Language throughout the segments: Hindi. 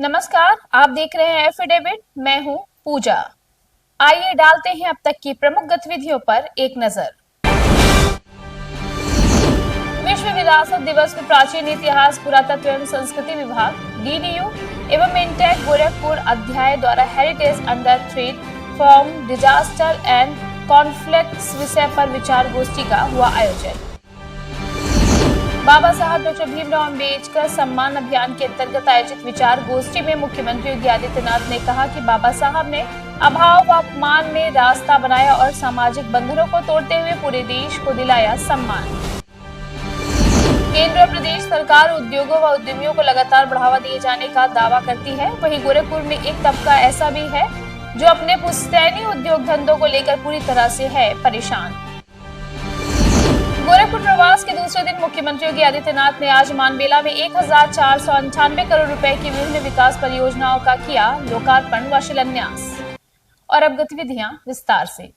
नमस्कार, आप देख रहे हैं एफिडेविट। मैं हूं पूजा। आइए डालते हैं अब तक की प्रमुख गतिविधियों पर एक नजर। विश्व विरासत दिवस में प्राचीन इतिहास, पुरातत्व एवं संस्कृति विभाग डीडीयू एवं इंटेक गोरखपुर अध्याय द्वारा heritage under threat from disaster and conflicts विषय पर विचार गोष्ठी का हुआ आयोजन। बाबा साहब डॉक्टर भीमराव अम्बेडकर सम्मान अभियान के अंतर्गत आयोजित विचार गोष्ठी में मुख्यमंत्री योगी आदित्यनाथ ने कहा कि बाबा साहब ने अभाव व अपमान में रास्ता बनाया और सामाजिक बंधनों को तोड़ते हुए पूरे देश को दिलाया सम्मान। केंद्र और प्रदेश सरकार उद्योगों व उद्यमियों को लगातार बढ़ावा दिए जाने का दावा करती है। वहीं गोरखपुर में एक तबका ऐसा भी है जो अपने पुश्तैनी उद्योग धंधों को लेकर पूरी तरह से है परेशान। गोरखपुर प्रवास के दूसरे दिन मुख्यमंत्री योगी आदित्यनाथ ने आज मानबेला में 1498 करोड़ रुपए की विभिन्न विकास परियोजनाओं का किया लोकार्पण व शिलान्यास। और अब गतिविधियां विस्तार से।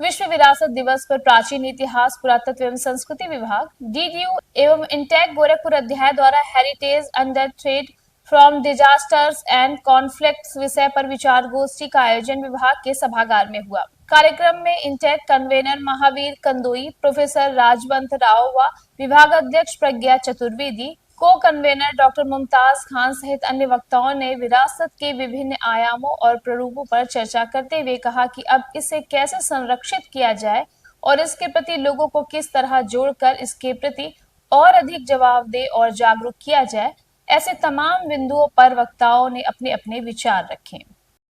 विश्व विरासत दिवस पर प्राचीन इतिहास, पुरातत्व एवं संस्कृति विभाग डीडीयू एवं इंटेक गोरखपुर अध्याय द्वारा heritage under threat from disasters and conflicts विषय पर विचार गोष्ठी का आयोजन विभाग के सभागार में हुआ। कार्यक्रम में intake convener Mahavir Kandoi, professor Rajwant Rao व विभाग अध्यक्ष प्रज्ञा चतुर्वेदी, को कन्वेनर डॉक्टर मुमताज खान सहित अन्य वक्ताओं ने विरासत के विभिन्न आयामों और प्रारूपों पर चर्चा करते हुए कहा कि अब इसे कैसे संरक्षित किया जाए और इसके प्रति लोगों को किस तरह जोड़कर इसके प्रति और अधिक जवाबदेह और जागरूक किया जाए। ऐसे तमाम बिंदुओं पर वक्ताओं ने अपने अपने विचार रखे।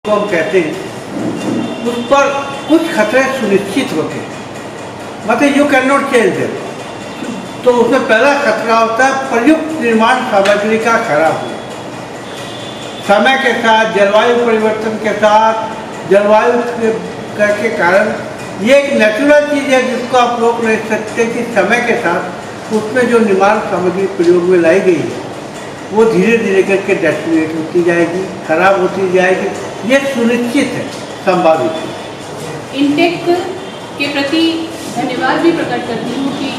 तो हम कहते हैं उस पर कुछ खतरे सुनिश्चित होते हैं, मतलब you can not change them. तो उसमें पहला खतरा होता है प्रयुक्त निर्माण सामग्री का खराब होना। समय के साथ, जलवायु परिवर्तन के साथ, जलवायु के कारण ये एक नेचुरल चीज़ है जिसको आप रोक नहीं सकते कि समय के साथ उसमें जो निर्माण सामग्री प्रयोग में लाई गई है वो धीरे धीरे करके डेट्रिएट होती जाएगी, खराब होती जाएगी। ये सुनिश्चित है, संभावित है। इंटेक के प्रति धन्यवाद भी प्रकट करती हूँ कि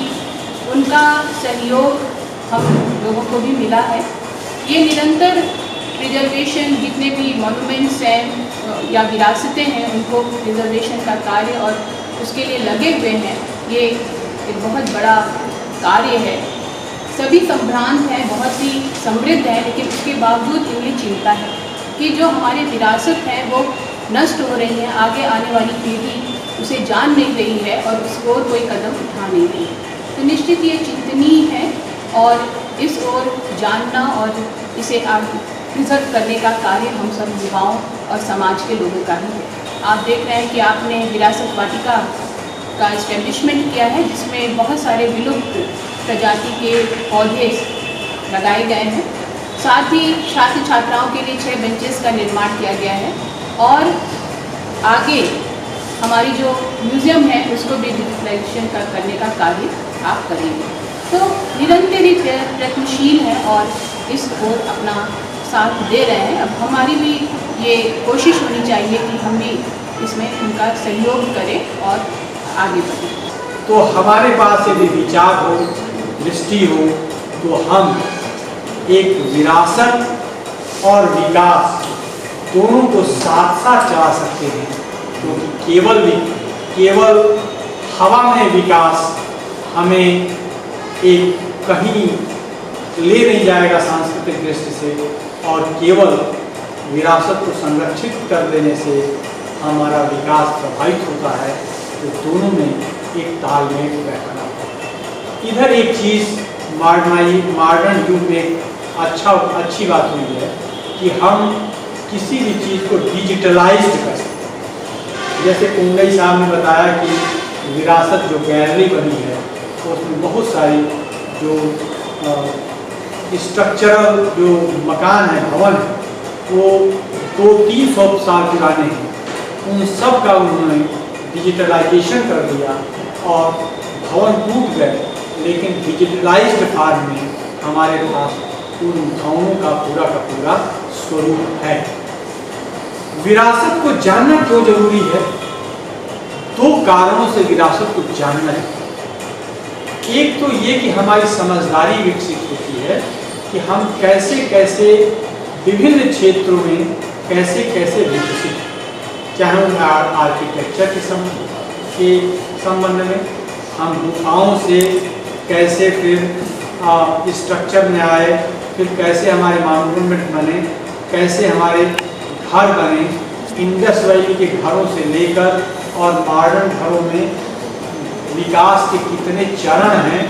उनका सहयोग हम लोगों को भी मिला है। ये निरंतर प्रिजर्वेशन, जितने भी मॉन्यूमेंट्स हैं या विरासतें हैं, उनको प्रिजर्वेशन का कार्य और उसके लिए लगे हुए हैं। ये एक बहुत बड़ा कार्य है। सभी संभ्रांत हैं, बहुत ही समृद्ध हैं, लेकिन उसके बावजूद इन्हें चिंता है कि जो हमारी विरासत है वो नष्ट हो रही है, आगे आने वाली पीढ़ी उसे जान नहीं रही है और उस ओर कोई कदम उठा नहीं रही है। तो निश्चित ये चिंतनीय है और इस ओर जानना और इसे प्रिजर्व करने का कार्य हम सब युवाओं और समाज के लोगों का ही है। आप देख रहे हैं कि आपने विरासत वाटिका का एस्टेब्लिशमेंट किया है, जिसमें बहुत सारे विलुप्त प्रजाति के पौधे लगाए गए हैं। साथ ही छात्र छात्राओं के लिए 6 बेंचेस का निर्माण किया गया है और आगे हमारी जो म्यूज़ियम है उसको भी डिजिटलाइजेशन करने का कार्य आप करेंगे। तो निरंतर ही प्रयत्नशील है और इस ओर अपना साथ दे रहे हैं। अब हमारी भी ये कोशिश होनी चाहिए कि हम भी इसमें उनका सहयोग करें और आगे बढ़ें। तो हमारे पास यदि विचार हो, दृष्टि हो, तो हम एक विरासत और विकास दोनों को साथ साथ चला सकते हैं, क्योंकि केवल हवा में विकास हमें एक कहीं ले नहीं जाएगा सांस्कृतिक दृष्टि से, और केवल विरासत को संरक्षित कर देने से हमारा विकास प्रभावित होता है। तो दोनों में एक तालमेल बैठना होगा। इधर एक चीज़ मॉडर्न युग में अच्छी बात हुई है कि हम किसी भी चीज़ को डिजिटलाइज कर सकते हैं। जैसे कुंगई साहब ने बताया कि विरासत जो गैलरी बनी है तो उसमें बहुत सारी जो स्ट्रक्चरल जो मकान है, भवन है, वो 200-300 साल पुराने हैं। उन सब का उन्होंने डिजिटलाइजेशन कर दिया और भवन टूट गए, लेकिन डिजिटलाइज्ड फॉर्म में हमारे पास उन भवनों का पूरा स्वरूप है। विरासत को जानना क्यों जरूरी है? 2 कारणों से विरासत को जानना है। एक तो ये कि हमारी समझदारी विकसित होती है कि हम कैसे कैसे विभिन्न क्षेत्रों में कैसे कैसे विकसित, चाहे उनका आर्किटेक्चर के संबंध में, हम गुफाओं से कैसे फिर स्ट्रक्चर में आए, फिर कैसे हमारे मॉन्यूमेंट बने, कैसे हमारे घर बने, इंडस वैली के घरों से लेकर और मॉडर्न घरों में विकास के कितने चरण हैं,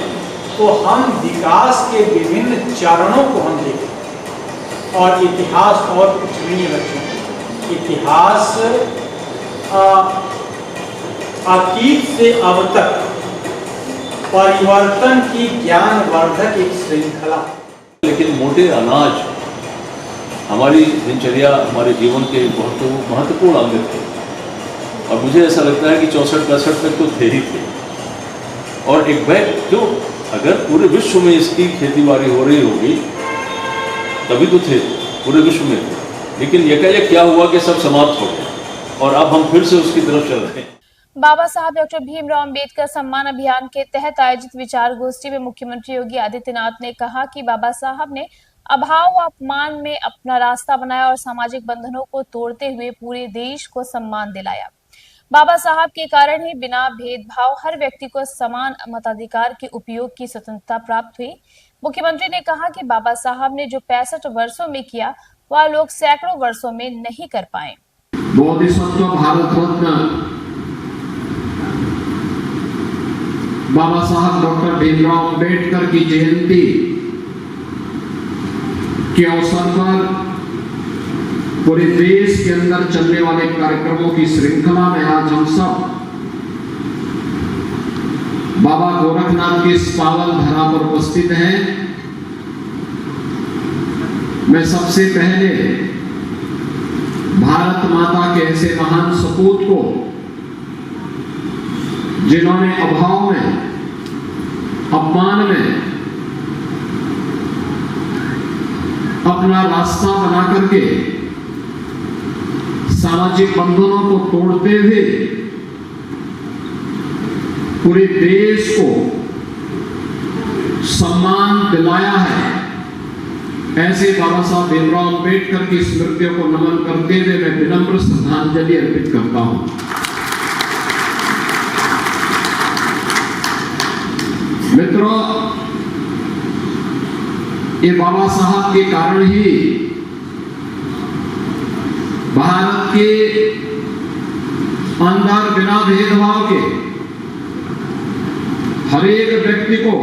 तो हम विकास के विभिन्न चरणों को हम देखें। और इतिहास और कुछ नहीं है बच्चों, इतिहास अतीत से अब तक परिवर्तन की ज्ञानवर्धक एक श्रृंखला। लेकिन मोटे अनाज हमारी दिनचर्या, हमारे जीवन के बहुत महत्वपूर्ण अंग थे, और मुझे ऐसा लगता है कि 64-65 तक तो थे ही थे। और एक बैग जो अगर पूरे विश्व में इसकी खेती-बाड़ी हो रही होगी तभी तो थे, पूरे विश्व में थे, लेकिन एकाएक क्या हुआ कि सब समाप्त हो गया और अब हम फिर से उसकी तरफ चल रहे हैं। बाबा साहब डॉक्टर भीमराव अंबेडकर सम्मान अभियान के तहत आयोजित विचार गोष्ठी में मुख्यमंत्री योगी आदित्यनाथ ने कहा कि बाबा साहब ने अभाव व अपमान में अपना रास्ता बनाया और सामाजिक बंधनों को तोड़ते हुए पूरे देश को सम्मान दिलाया। बाबा साहब के कारण ही बिना भेदभाव हर व्यक्ति को समान मताधिकार के उपयोग की स्वतंत्रता प्राप्त हुई। मुख्यमंत्री ने कहा कि बाबा साहब ने जो 65 वर्षों में किया वह लोग सैकड़ों वर्षों में नहीं कर पाए। बोधिसत्व भारत रत्न बाबा साहब डॉक्टर भीमराव अंबेडकर की जयंती के अवसर पर पूरे देश के अंदर चलने वाले कार्यक्रमों की श्रृंखला में आज हम सब बाबा गोरखनाथ की इस पावन धरा पर उपस्थित हैं। मैं सबसे पहले भारत माता के ऐसे महान सपूत को, जिन्होंने अभाव में, अपमान में अपना रास्ता बना करके सामाजिक बंधनों को तोड़ते हुए पूरे देश को सम्मान दिलाया है, ऐसे बाबा साहब भीमराव अंबेडकर की स्मृतियों को नमन करते हुए मैं विनम्र श्रद्धांजलि अर्पित करता हूं। मित्रों, ये बाबा साहब के कारण ही भारत के अंदर बिना भेदभाव के हर एक व्यक्ति को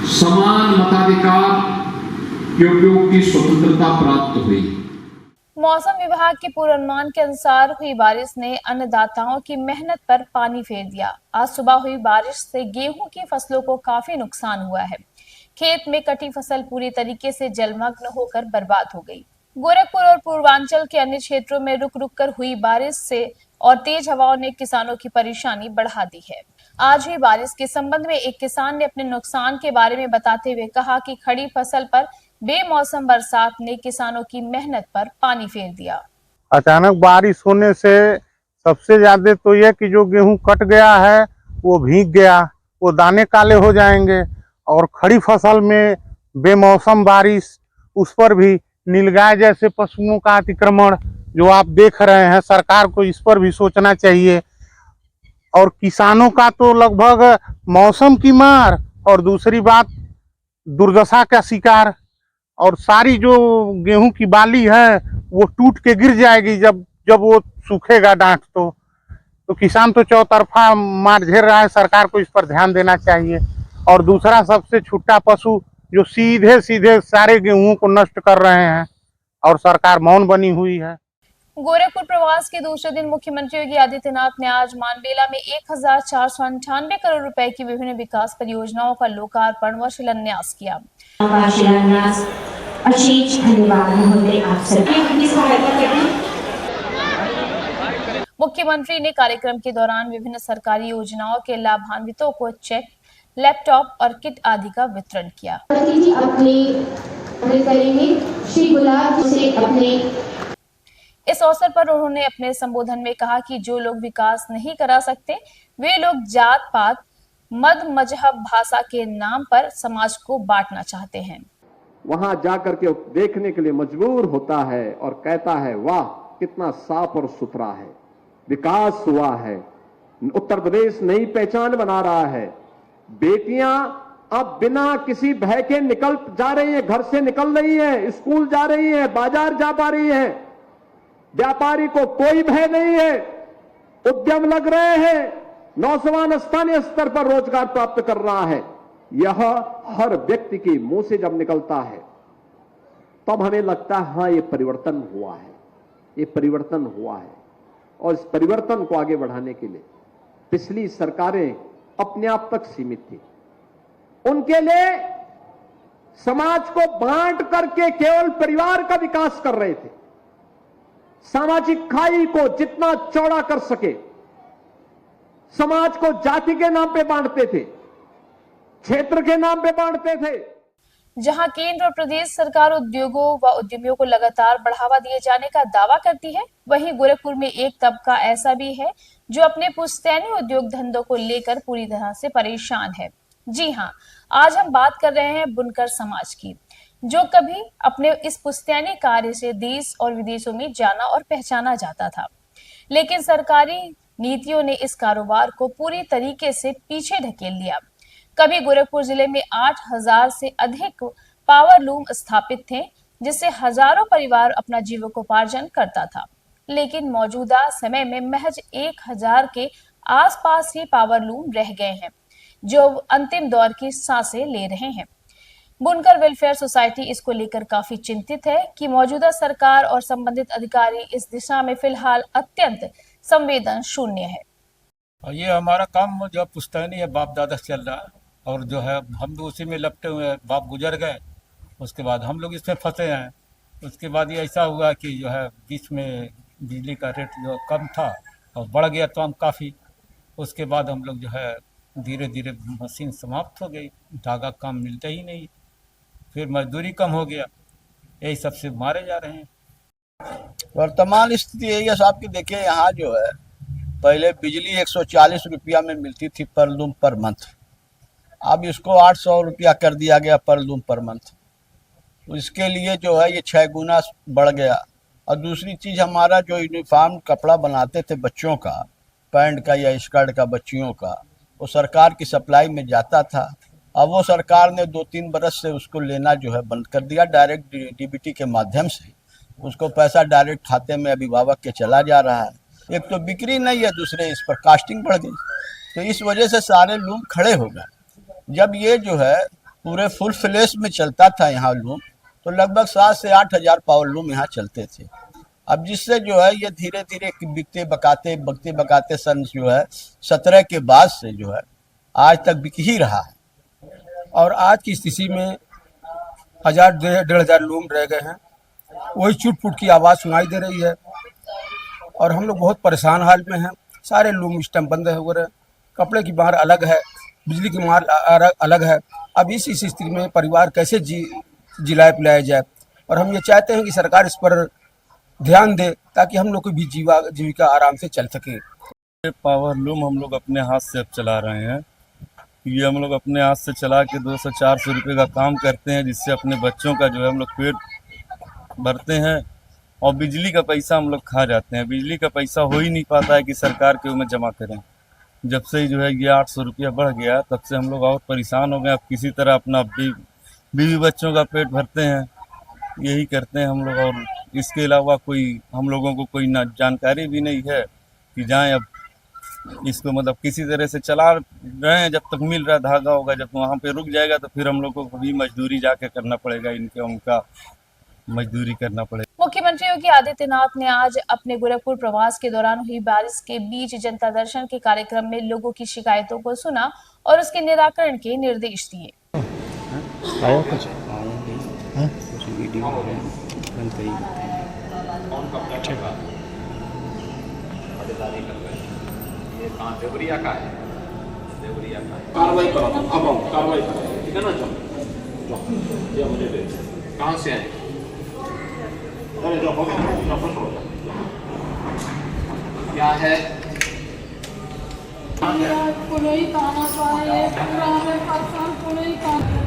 समान मताधिकार के उपयोग की स्वतंत्रता प्राप्त हुई। मौसम विभाग के पूर्वानुमान के अनुसार हुई बारिश ने अन्नदाताओं की मेहनत पर पानी फेर दिया। आज सुबह हुई बारिश से गेहूं की फसलों को काफी नुकसान हुआ है। खेत में कटी फसल पूरी तरीके से जलमग्न होकर बर्बाद हो गई। गोरखपुर और पूर्वांचल के अन्य क्षेत्रों में रुक रुक कर हुई बारिश से और तेज हवाओं ने किसानों की परेशानी बढ़ा दी है। आज हुई बारिश के संबंध में एक किसान ने अपने नुकसान के बारे में बताते हुए कहा कि खड़ी फसल पर बेमौसम बरसात ने किसानों की मेहनत पर पानी फेर दिया। अचानक बारिश होने से सबसे ज्यादा तो यह कि जो गेहूं कट गया है वो भीग गया, वो दाने काले हो जाएंगे। और खड़ी फसल में बेमौसम बारिश, उस पर भी नीलगाय जैसे पशुओं का अतिक्रमण जो आप देख रहे हैं, सरकार को इस पर भी सोचना चाहिए। और किसानों का तो लगभग मौसम की मार और दूसरी बात दुर्दशा का शिकार, और सारी जो गेहूं की बाली है वो टूट के गिर जाएगी जब वो सूखेगा डांठ। तो किसान तो चौतरफा मार झेल रहा है, सरकार को इस पर ध्यान देना चाहिए। और दूसरा सबसे छुट्टा पशु जो सीधे सीधे सारे गेहूं को नष्ट कर रहे हैं और सरकार मौन बनी हुई है। गोरखपुर प्रवास के दूसरे दिन मुख्यमंत्री योगी आदित्यनाथ ने आज मानबेला में 1498 करोड़ रुपए की विभिन्न विकास परियोजनाओं का लोकार्पण व शिलान्यास किया। शिलान्यास अशेष धन्यवाद महोदय, आप सभी सहायता करें। मुख्यमंत्री ने कार्यक्रम के दौरान विभिन्न सरकारी योजनाओं के लाभान्वितों को चेक, लैपटॉप और किट आदि का वितरण किया। इस अवसर पर उन्होंने अपने संबोधन में कहा कि जो लोग विकास नहीं करा सकते वे लोग जात पात, मद मजहब, भाषा के नाम पर समाज को बांटना चाहते हैं। वहां जाकर के देखने के लिए मजबूर होता है और कहता है वाह कितना साफ और सुथरा है, विकास हुआ है, उत्तर प्रदेश नई पहचान बना रहा है। बेटियां अब बिना किसी भय के निकल जा रही हैं, घर से निकल रही हैं, स्कूल जा रही हैं, बाजार जा पा रही हैं। व्यापारी को कोई भय नहीं है, उद्यम लग रहे हैं, नौजवान स्थानीय स्तर पर रोजगार प्राप्त कर रहा है। यह हर व्यक्ति के मुंह से जब निकलता है तब हमें लगता है हाँ ये परिवर्तन हुआ है, ये परिवर्तन हुआ है। और इस परिवर्तन को आगे बढ़ाने के लिए पिछली सरकारें अपने आप तक सीमित थी। उनके लिए समाज को बांट करके केवल परिवार का विकास कर रहे थे। सामाजिक खाई को जितना चौड़ा कर सके, समाज को जाति के नाम पे बांटते थे, क्षेत्र के नाम पे बांटते थे। जहां केंद्र और प्रदेश सरकार उद्योगों व उद्यमियों को लगातार बढ़ावा दिए जाने का दावा करती है, वहीं गोरखपुर में एक तबका ऐसा भी है जो अपने पुश्तैनी उद्योग धंधों को लेकर पूरी तरह से परेशान है। जी हां, आज हम बात कर रहे हैं बुनकर समाज की, जो कभी अपने इस पुश्तैनी कार्य से देश और विदेशों में जाना और पहचाना जाता था, लेकिन सरकारी नीतियों ने इस कारोबार को पूरी तरीके से पीछे ढकेल दिया। कभी गोरखपुर जिले में 8000 से अधिक पावर लूम स्थापित थे, जिससे हजारों परिवार अपना जीविकोपार्जन करता था, लेकिन मौजूदा समय में महज 1000 के आसपास ही पावर लूम रह गए हैं, जो अंतिम दौर की सांसें ले रहे हैं। बुनकर वेलफेयर सोसाइटी इसको लेकर काफी चिंतित है कि मौजूदा सरकार और संबंधित अधिकारी इस दिशा में फिलहाल अत्यंत संवेदन शून्य है। ये हमारा काम जो पुश्तैनी है बाप दादा से चल रहा है, और जो है हम भी उसी में लपटे हुए हैं। बाप गुजर गए, उसके बाद हम लोग इसमें फंसे हैं। उसके बाद ये ऐसा हुआ कि जो है बीच में बिजली का रेट जो कम था और बढ़ गया तो हम काफ़ी, उसके बाद हम लोग जो है धीरे धीरे मशीन समाप्त हो गई, धागा काम मिलता ही नहीं, फिर मजदूरी कम हो गया, यही सबसे मारे जा रहे हैं। वर्तमान स्थिति यही है साहब कि देखिए यहाँ जो है पहले बिजली 140 रुपया में मिलती थी पर लूम पर मंथ, अब इसको 800 रुपया कर दिया गया पर लूम पर मंथ। तो इसके लिए जो है ये 6 गुना बढ़ गया। और दूसरी चीज़, हमारा जो यूनिफॉर्म कपड़ा बनाते थे बच्चों का, पैंट का या स्कर्ट का बच्चियों का, वो सरकार की सप्लाई में जाता था। अब वो सरकार ने 2-3 बरस से उसको लेना जो है बंद कर दिया। डायरेक्ट डीबीटी के माध्यम से उसको पैसा डायरेक्ट खाते में अभिभावक के चला जा रहा है। एक तो बिक्री नहीं है, दूसरे इस पर कास्टिंग बढ़ गई, तो इस वजह से सारे लूम खड़े हो गए। जब ये जो है पूरे फुल फ्लेश में चलता था यहाँ लूम, तो लगभग 7 से 8 हज़ार पावर लूम यहाँ चलते थे। अब जिससे जो है ये धीरे धीरे बिकते बकाते सन जो है 17 के बाद से जो है आज तक बिक ही रहा है। और आज की स्थिति में 1000-1500 लूम रह गए हैं, वही चुट पुट की आवाज़ सुनाई दे रही है और हम लोग बहुत परेशान हाल में हैं। सारे लूम इस टाइम बंद हो रहे हैं, कपड़े की मार अलग है, बिजली की मार अलग है। अब इस स्थिति में परिवार कैसे जिलाया पिलाया जाए, और हम ये चाहते हैं कि सरकार इस पर ध्यान दे ताकि हम लोग की भी जीविका आराम से चल सके। पावर लूम हम लोग अपने हाथ से अब चला रहे हैं। ये हम लोग अपने हाथ से चला के 200-400 रुपये का काम करते हैं, जिससे अपने बच्चों का जो है हम लोग पेट भरते हैं, और बिजली का पैसा हम लोग खा जाते हैं। बिजली का पैसा हो ही नहीं पाता है कि सरकार के में जमा करें। जब से जो है ये 800 रुपया बढ़ गया, तब से हम लोग और परेशान हो गए। अब किसी तरह अपना बीवी बच्चों का पेट भरते हैं, यही करते हैं हम लोग। और इसके अलावा कोई हम लोगों को कोई ना जानकारी भी नहीं है कि जाएं अब इसको, मतलब किसी तरह से चला रहे हैं। जब तक मिल रहा धागा होगा, जब वहाँ पे रुक जाएगा तो फिर हम लोगों को भी मजदूरी जाके करना पड़ेगा, उनका मजदूरी करना पड़ेगा। मुख्यमंत्री योगी आदित्यनाथ ने आज अपने गोरखपुर प्रवास के दौरान हुई बारिश के बीच जनता दर्शन के कार्यक्रम में लोगों की शिकायतों को सुना और उसके निराकरण के निर्देश दिए। कार्रवाई करो, अब कार्रवाई करो, ठीक है ना? ये मुझे दे, कहाँ से आए? अरे जो हो गया, क्या है? कोई खाना पाए पूरा हमें परेशान, कोई खाना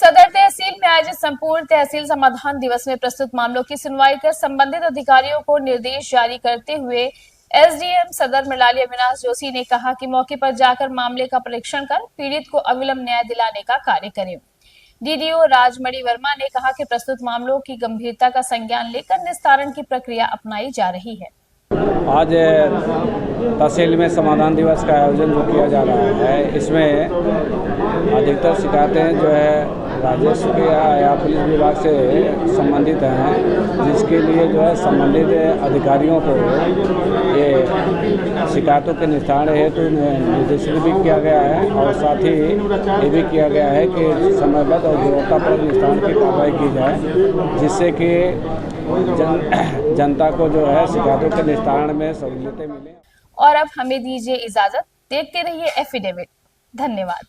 सदर तहसील में आयोजित संपूर्ण तहसील समाधान दिवस में प्रस्तुत मामलों की सुनवाई कर संबंधित अधिकारियों को निर्देश जारी करते हुए एसडीएम सदर मृणाली अविनाश जोशी ने कहा कि मौके पर जाकर मामले का परीक्षण कर पीड़ित को अविलंब न्याय दिलाने का कार्य करें। डीडीओ राजमणि वर्मा ने कहा कि प्रस्तुत मामलों की गंभीरता का संज्ञान लेकर निस्तारण की प्रक्रिया अपनाई जा रही है। आज तहसील में समाधान दिवस का आयोजन जो किया जा रहा है, इसमें अधिकतर शिकायतें जो है राजस्व के या पुलिस विभाग से संबंधित हैं, जिसके लिए जो है संबंधित अधिकारियों को ये शिकायतों के निस्तारण हेतु निर्देशित भी किया गया है और साथ ही ये भी किया गया है कि समयबद्ध और गुणवत्तापूर्ण निस्तारण की कार्रवाई की जाए, जिससे कि जनता को जो है शिकायतों के निस्तारण में सहूलियतें मिलें। और अब हमें दीजिए इजाजत, देखते रहिए एफिडेविट। धन्यवाद।